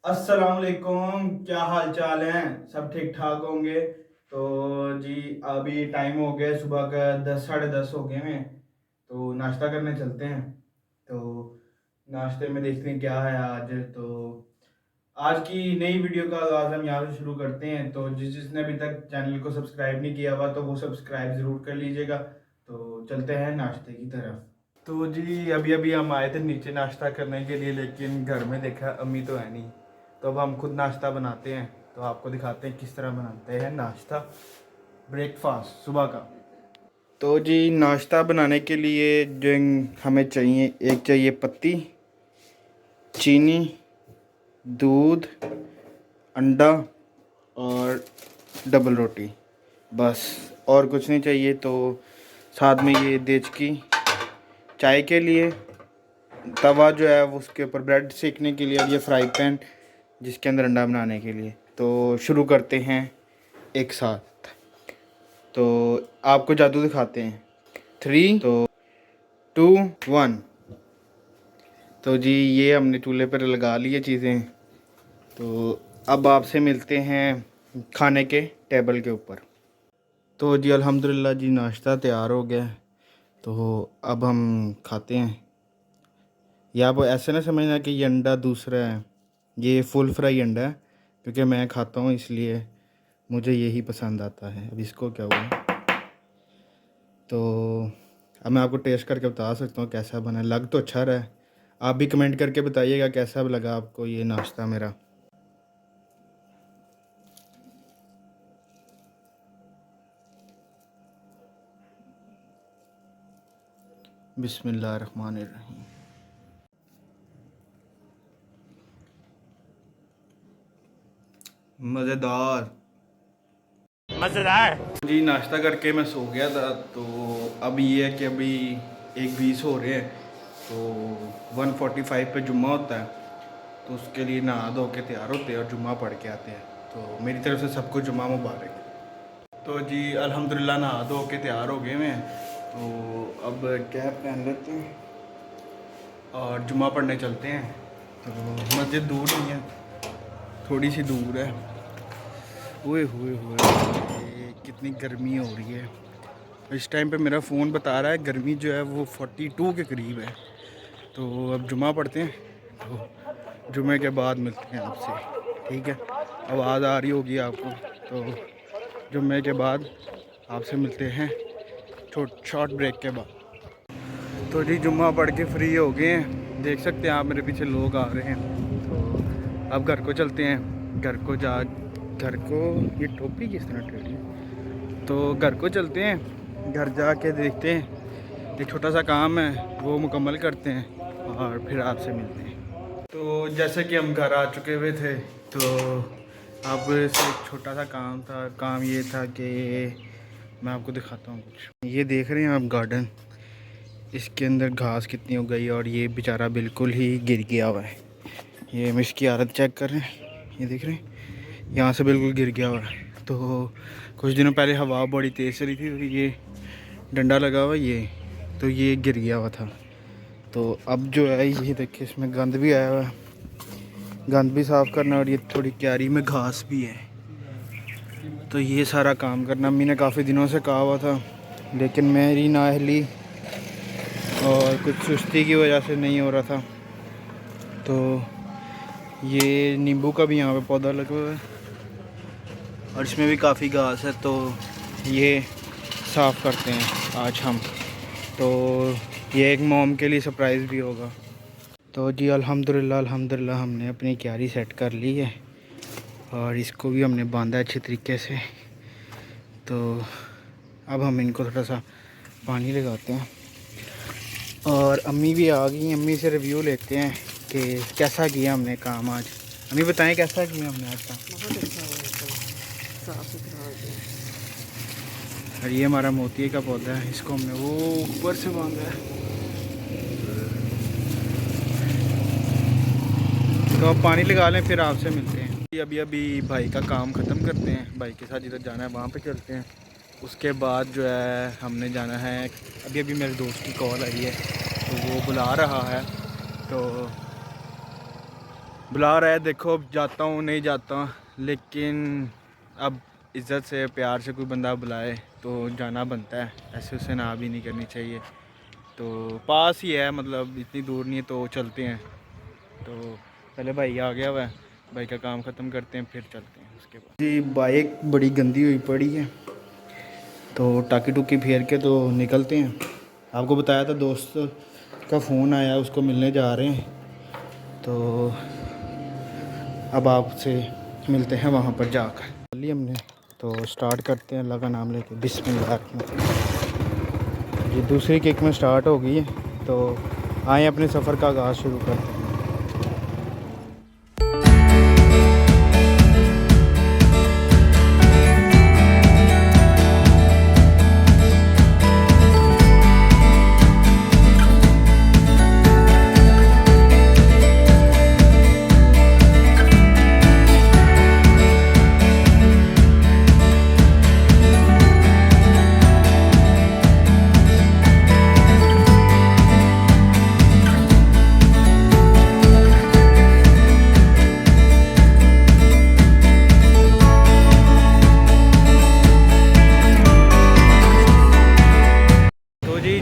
अस्सलामुअलैकुम, क्या हाल चाल हैं? सब ठीक ठाक होंगे। तो जी, अभी टाइम हो गया सुबह का 10 साढ़े 10 हो गए हैं। तो नाश्ता करने चलते हैं। तो नाश्ते में देखते हैं क्या है आज। तो आज की नई वीडियो का आगाज़ हम यहाँ से शुरू करते हैं। तो जिसने अभी तक चैनल को सब्सक्राइब नहीं किया हुआ तो वो सब्सक्राइब ज़रूर कर लीजिएगा। तो चलते हैं नाश्ते की तरफ। तो जी, अभी अभी हम आए थे नीचे नाश्ता करने के लिए, लेकिन घर में देखा अम्मी तो है नहीं। तो अब हम खुद नाश्ता बनाते हैं। तो आपको दिखाते हैं किस तरह बनाते हैं नाश्ता, ब्रेकफास्ट सुबह का। तो जी, नाश्ता बनाने के लिए जो हमें चाहिए, एक चाहिए पत्ती, चीनी, दूध, अंडा और डबल रोटी, बस। और कुछ नहीं चाहिए। तो साथ में ये देचकी चाय के लिए, तवा जो है वो उसके ऊपर ब्रेड सेकने के लिए, और ये फ्राई पैन जिसके अंदर अंडा बनाने के लिए। तो शुरू करते हैं एक साथ। तो आपको जादू दिखाते हैं। 3 तो 2 1। तो जी, ये हमने चूल्हे पर लगा लिए चीज़ें। तो अब आपसे मिलते हैं खाने के टेबल के ऊपर। तो जी अल्हम्दुलिल्लाह जी, नाश्ता तैयार हो गया है। तो अब हम खाते हैं। या आप ऐसे ना समझना कि ये अंडा दूसरा है, ये फुल फ्राई अंडा है, क्योंकि मैं खाता हूँ इसलिए मुझे यही पसंद आता है। अब इसको क्या हुआ, तो अब मैं आपको टेस्ट करके बता सकता हूँ कैसा बना। लग तो अच्छा रहा है। आप भी कमेंट करके बताइएगा कैसा लगा आपको ये नाश्ता मेरा। बिस्मिल्लाहिर्रहमानिर्रहीम। मज़ेदार मज़ेदार जी, नाश्ता करके मैं सो गया था। तो अब ये है कि अभी 1:20 हो रहे हैं। तो 1:45 पे जुम्मा होता है। तो उसके लिए नहा धो के तैयार होते हैं और जुम्मा पढ़ के आते हैं। तो मेरी तरफ से सबको जुम्मा मुबारक। तो जी अल्हम्दुलिल्लाह नहा धो के तैयार हो गए हैं। तो अब कैप पहन लेते हैं और जुम्मा पढ़ने चलते हैं। तो मस्जिद दूर नहीं है, थोड़ी सी दूर है। हुए हुए हुए कितनी गर्मी हो रही है इस टाइम पे। मेरा फ़ोन बता रहा है गर्मी जो है वो 42 के करीब है। तो अब जुम्मा पढ़ते हैं। तो जुम्मे के बाद मिलते हैं आपसे, ठीक है? आवाज़ आ रही होगी आपको। तो जुम्मे के बाद आपसे मिलते हैं शॉर्ट ब्रेक के बाद। तो जी, जुम्मा पढ़ के फ्री हो गए हैं। देख सकते हैं आप, मेरे पीछे लोग आ रहे हैं। तो अब घर को चलते हैं। घर को ये टोपी किस तरह टेढ़ी है? तो घर को चलते हैं। घर जाके देखते हैं, एक छोटा सा काम है वो मुकम्मल करते हैं और फिर आपसे मिलते हैं। तो जैसे कि हम घर आ चुके हुए थे, तो अब से एक छोटा सा काम था। काम ये था कि मैं आपको दिखाता हूँ कुछ। ये देख रहे हैं आप गार्डन, इसके अंदर घास कितनी हो गई और ये बेचारा बिल्कुल ही गिर गया हुआ है। ये हम इसकी हालत चेक कर रहे हैं, ये देख रहे हैं, यहाँ से बिल्कुल गिर गया हुआ है। तो कुछ दिनों पहले हवा बड़ी तेज़ चली थी, तो ये डंडा लगा हुआ ये, तो ये गिर गया हुआ था। तो अब जो है ये देखिए, इसमें गंद भी आया हुआ है, गंद भी साफ़ करना, और ये थोड़ी क्यारी में घास भी है। तो ये सारा काम करना अम्मी ने काफ़ी दिनों से कहा हुआ था, लेकिन मेरी नाअहली और कुछ सुस्ती की वजह से नहीं हो रहा था। तो ये नींबू का भी यहाँ पे पौधा लगा हुआ है और इसमें भी काफ़ी घास है। तो ये साफ़ करते हैं आज हम। तो ये एक मॉम के लिए सरप्राइज़ भी होगा। तो जी अल्हम्दुलिल्लाह हमने अपनी क्यारी सेट कर ली है और इसको भी हमने बांधा अच्छे तरीके से। तो अब हम इनको थोड़ा सा पानी लगाते हैं और अम्मी भी आ गई। अम्मी से रिव्यू लेते हैं कि कैसा किया हमने काम आज। अम्मी बताएं कैसा किया हमने आज काम। बहुत अच्छा हुआ एकदम साफ सुथरा हो गया। और ये हमारा मोती का पौधा है, इसको हमने वो ऊपर से बांधा है। तो अब पानी लगा लें, फिर आपसे मिलते हैं। अभी भाई का काम ख़त्म करते हैं, भाई के साथ जिधर जाना है वहाँ पे चलते हैं। उसके बाद जो है हमने जाना है, अभी मेरे दोस्त की कॉल आई है तो वो बुला रहा है। तो बुला रहा है, देखो अब जाता हूँ नहीं जाता, लेकिन अब इज़्ज़त से प्यार से कोई बंदा बुलाए तो जाना बनता है, ऐसे उसे ना भी नहीं करनी चाहिए। तो पास ही है, मतलब इतनी दूर नहीं है, तो चलते हैं। तो पहले भाई आ गया हुआ है, भाई का काम ख़त्म करते हैं फिर चलते हैं उसके बाद। जी बाइक बड़ी गंदी हुई पड़ी है, तो टाकी टुकी फेर के तो निकलते हैं। आपको बताया था दोस्त का फ़ोन आया, उसको मिलने जा रहे हैं, तो अब आपसे मिलते हैं वहाँ पर जाकर। चलिए हमने तो स्टार्ट करते हैं अल्लाह का नाम लेके, बिस्मिल्लाह। ये दूसरी किक में स्टार्ट हो गई है, तो आए अपने सफ़र का आगाज़ शुरू करते हैं।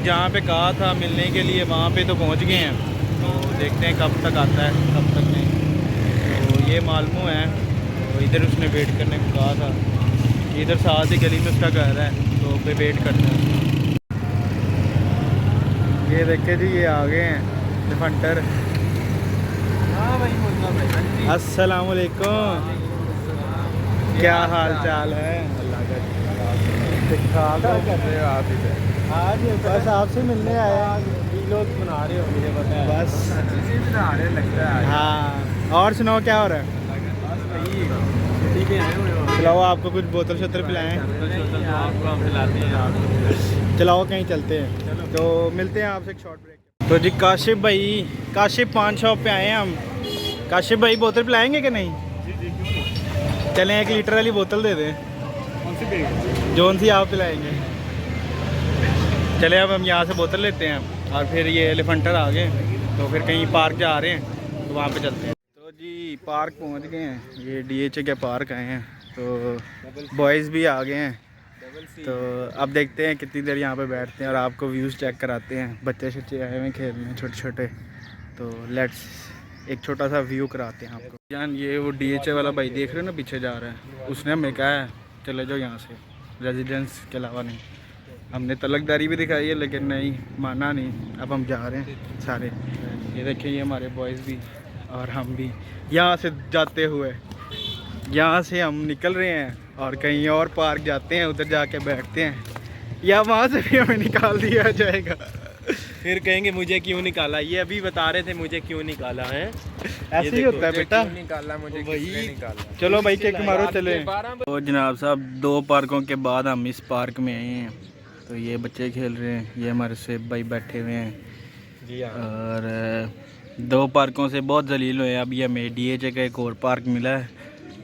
जहाँ पे कहा था मिलने के लिए वहाँ पे तो पहुँच गए हैं, तो देखते हैं कब तक आता है कब तक नहीं। तो ये मालूम है, तो इधर उसने वेट करने को कहा था, इधर साथ ही गली में उसका घर है, तो पे वेट करते हैं। ये देखे जी ये आ गए हैं डिफेंडर। हाँ भाई, अस्सलाम वालेकुम, क्या हाल चाल है? ठीक ठाक करते हो आप इधर? आज बस आपसे मिलने आए, लोग बना रहे हो मुझे पता है, बस चीज़ें बना रहे लगता है। हाँ, और सुनाओ क्या हो रहा है? बस भाई छुट्टी पे आए हुए हो। चलाओ आपको कुछ बोतल शोतल पिलाएं, आपको हम खिलाते हैं आप। चलाओ कहीं चलते हैं, तो मिलते हैं आपसे एक शॉर्ट ब्रेक। तो जी काशिफ भाई, काशिफ पान शॉप पे आए हैं हम। काशिफ भाई बोतल पिलाएंगे कि नहीं? चलें 1 लीटर वाली बोतल दे दें। जौन सी आप पिलाएंगे? चले अब हम यहाँ से बोतल लेते हैं, और फिर ये एलिफेंटर आ गए, तो फिर कहीं पार्क जा रहे हैं, तो वहाँ पे चलते हैं। तो जी पार्क पहुँच गए हैं, ये DHA के पार्क आए हैं, तो बॉयज़ भी आ गए हैं। तो अब देखते हैं कितनी देर यहाँ पे बैठते हैं और आपको व्यूज़ चेक कराते हैं। बच्चे शच्चे आए हुए खेलने छोटे छोटे, तो लेट्स एक छोटा सा व्यू कराते हैं आपको। जान ये वो DHA वाला भाई देख रहे हो ना पीछे जा रहा है, उसने हमें कहा है चले जाओ यहाँ से, रेजिडेंस के अलावा नहीं। हमने तलकदारी भी दिखाई है लेकिन नहीं माना नहीं, अब हम जा रहे हैं सारे। ये देखिए ये हमारे बॉयज़ भी और हम भी यहाँ से जाते हुए, यहाँ से हम निकल रहे हैं और कहीं और पार्क जाते हैं, उधर जाके बैठते हैं, या वहाँ से भी हमें निकाल दिया जाएगा। फिर कहेंगे मुझे क्यों निकाला, ये अभी बता रहे थे मुझे क्यों निकाला है। ऐसे ही होता है बेटा, निकाला मुझे, किसने निकाला। चलो भाई किक मारो चले। तो जनाब साहब 2 पार्कों के बाद हम इस पार्क में आए हैं, तो ये बच्चे खेल रहे हैं, ये हमारे सेब भाई बैठे हुए हैं जी हाँ। और 2 पार्कों से बहुत जलील हुए। अभी हमें DHA का एक और पार्क मिला है,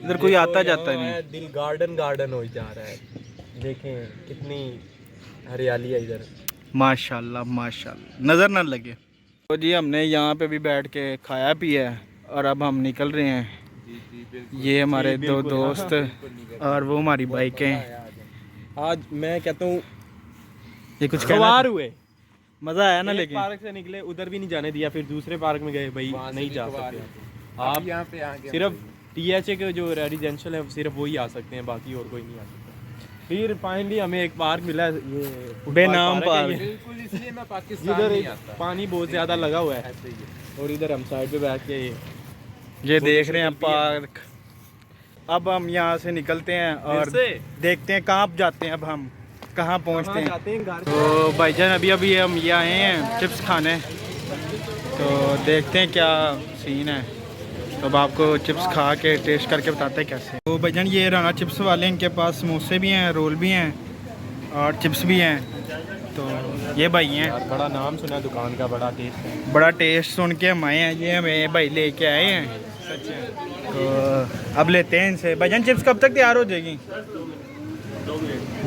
इधर कोई आता जाता नहीं। दिल गार्डन हो जा रहा है, देखें कितनी हरियाली है इधर, माशाल्लाह माशाल्लाह, नज़र ना लगे। तो जी हमने यहाँ पे भी बैठ के खाया पिया है और अब हम निकल रहे हैं। ये हमारे 2 दोस्त और वो हमारी बाइकें। आज मैं कहता हूँ ये कुछ सवार हुए, मज़ा आया ना, लेकिन पार्क से निकले उधर भी नहीं जाने दिया, फिर दूसरे पार्क में गए, भाई नहीं जा सकते आप यहाँ पे आके। सिर्फ DHA के जो रेजिडेंशियल है सिर्फ वही आ सकते हैं, बाकी और कोई नहीं आ सकता। फिर फाइनली हमें एक पार्क मिला, ये बेनाम पार्क, बिल्कुल, इसलिए मैं पाकिस्तान नहीं आता। पानी बहुत ज़्यादा लगा हुआ है और इधर हम साइड पे बैठ के ये देख रहे हैं पार्क। अब हम यहाँ से निकलते हैं और देखते हैं कहाँ जाते हैं, अब हम कहाँ पहुँचते हैं। तो भाईजान अभी हम ये आए हैं चिप्स खाने, तो देखते हैं क्या सीन है। तो अब आपको चिप्स खा के टेस्ट करके बताते हैं कैसे। तो भाईजान ये राना चिप्स वाले, इनके पास समोसे भी हैं, रोल भी हैं और चिप्स भी हैं। तो ये भाई हैं, बड़ा नाम सुना दुकान का, बड़ा टेस्ट है, बड़ा टेस्ट सुन के हम आए हैं, ये हमें भाई लेके आए हैं। तो अब लेते हैं इनसे। भाईजान चिप्स कब तक तैयार हो जाएगी?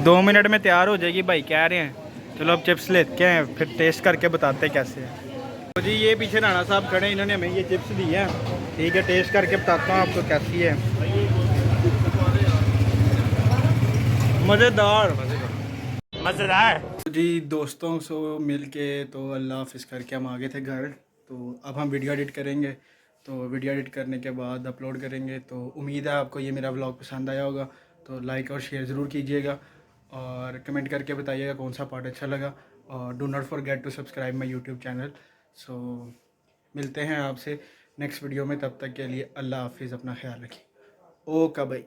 2 मिनट में तैयार हो जाएगी भाई कह रहे हैं। चलो अब चिप्स लेते हैं, फिर टेस्ट करके बताते हैं कैसे है। तो जी ये पीछे राणा साहब खड़े हैं, इन्होंने हमें ये चिप्स दी है ठीक है, टेस्ट करके बताता हूँ आपको कैसी है। मज़ेदार मज़ेदार। जी दोस्तों से मिल के तो अल्लाह हाफिज़ करके हम आ गए थे घर। तो अब हम वीडियो एडिट करेंगे, तो वीडियो एडिट करने के बाद अपलोड करेंगे। तो उम्मीद है आपको ये मेरा व्लॉग पसंद आया होगा, तो लाइक और शेयर ज़रूर कीजिएगा और कमेंट करके बताइएगा कौन सा पार्ट अच्छा लगा। और do not forget to subscribe my YouTube channel. So मिलते हैं आपसे नेक्स्ट वीडियो में, तब तक के लिए अल्लाह हाफिज़, अपना ख्याल रखिए। ओके भाई।